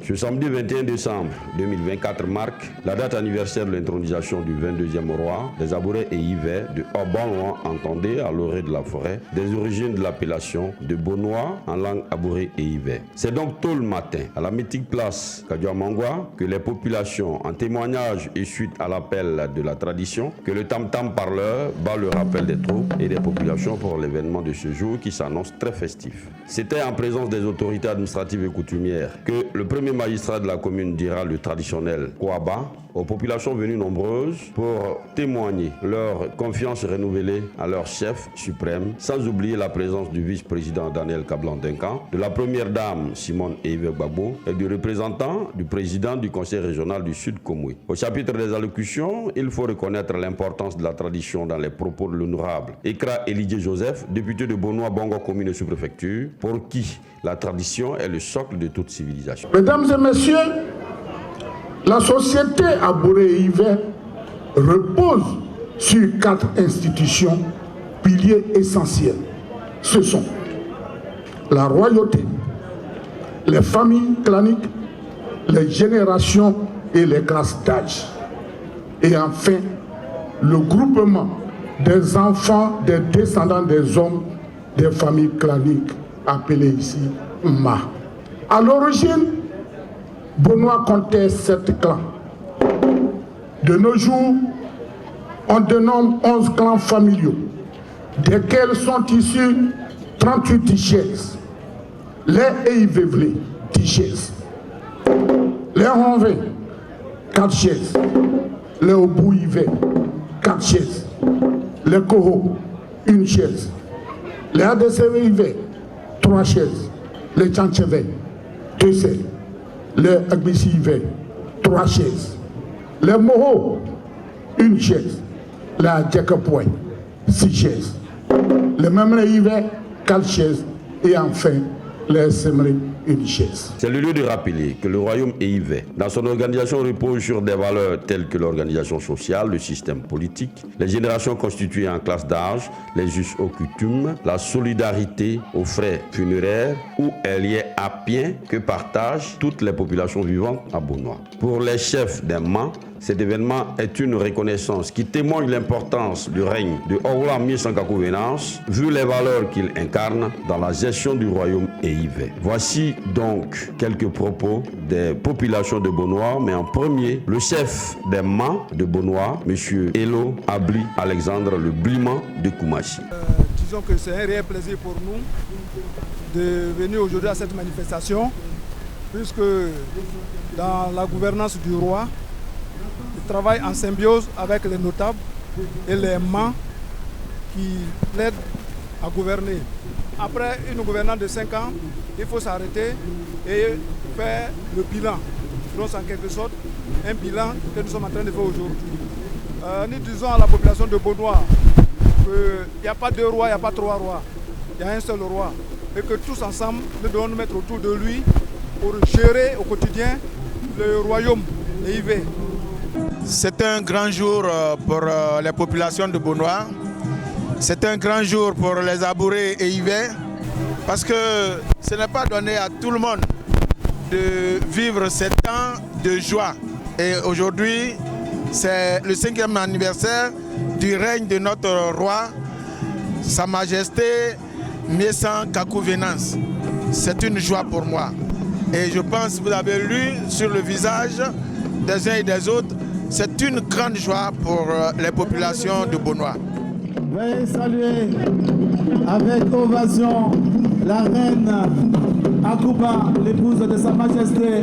Ce samedi 21 décembre 2024 marque la date anniversaire de l'intronisation du 22e roi des Abouré et Yvet de Oban-Loin, entendé à l'orée de la forêt, des origines de l'appellation de Bonois en langue Abouré et Yvet. C'est donc tôt le matin, à la mythique place Kadiamangwa, que les populations, en témoignage et suite à l'appel de la tradition, que le tam-tam parleur bat le rappel des troupes et des populations pour l'événement de ce jour qui s'annonce très festif. C'était en présence des autorités administratives et coutumières que le premier magistrat de la commune dira le traditionnel Kouaba aux populations venues nombreuses pour témoigner leur confiance renouvelée à leur chef suprême, sans oublier la présence du vice-président Daniel Kablan-Duncan, de la première dame Simone Eve Gbagbo et du représentant du président du conseil régional du Sud Komoué. Au chapitre des allocutions, il faut reconnaître l'importance de la tradition dans les propos de l'honorable Ekra Elie Joseph, député de Bonois Bongo commune et sous-préfecture, pour qui la tradition est le socle de toute civilisation. Mesdames et messieurs, la société Abouré et Yvet repose sur 4 institutions, piliers essentiels. Ce sont la royauté, les familles claniques, les générations et les classes d'âge. Et enfin, le groupement des enfants des descendants des hommes des familles claniques, appelées ici Ma. À l'origine, Bonois comptait 7 clans. De nos jours, on dénomme 11 clans familiaux, desquels sont issus 38 tichès, les Eivevlé, tichès, les Ronvin, 4 chaises, les Obouivé, 4 chaises, les Koho, 1 chaise, les Adeseve, 3 chaises, les Tchancheve, 2 chaises, les Agbissi, 3 chaises, les Moho, 1 chaise, les Adjekapoué, 6 chaises, les Memre Yvet, 4 chaises, et enfin les Semri, 1 chaise. C'est le lieu de rappeler que le royaume Yvet, dans son organisation, repose sur des valeurs telles que l'organisation sociale, le système politique, les générations constituées en classes d'âge, les us aux coutumes, la solidarité aux frais funéraires ou un lien appien que partagent toutes les populations vivantes à Bonois. Pour les chefs des MAN, cet événement est une reconnaissance qui témoigne l'importance du règne de Orla Misankakou-Venance, vu les valeurs qu'il incarne dans la gestion du royaume Yvet. Voici donc quelques propos des populations de Bonois, mais en premier, le chef des MAN de Bonois, M. Elo Abli Alexandre, le Bliman de Koumachi. Disons que c'est un réel plaisir pour nous de venir aujourd'hui à cette manifestation, puisque dans la gouvernance du roi, il travaille en symbiose avec les notables et les MAN qui l'aident à gouverner. Après une gouvernance de 5 ans, il faut s'arrêter et faire le bilan. Donc, en quelque sorte, un bilan que nous sommes en train de faire aujourd'hui. Nous disons à la population de Bonois qu'il n'y a pas 2 rois, il n'y a pas 3 rois. Il y a un seul roi. Et que tous ensemble, nous devons nous mettre autour de lui pour gérer au quotidien le royaume de Yvet. C'est un grand jour pour les populations de Bonois. C'est un grand jour pour les Abouré et Yvet, parce que ce n'est pas donné à tout le monde de vivre ces temps de joie. Et aujourd'hui, c'est le 5e anniversaire du règne de notre roi, Sa Majesté Misankakou-Venance. C'est une joie pour moi. Et je pense que vous avez lu sur le visage des uns et des autres, c'est une grande joie pour les populations de Bonois. Veuillez saluer avec ovation la reine Akouba, l'épouse de Sa Majesté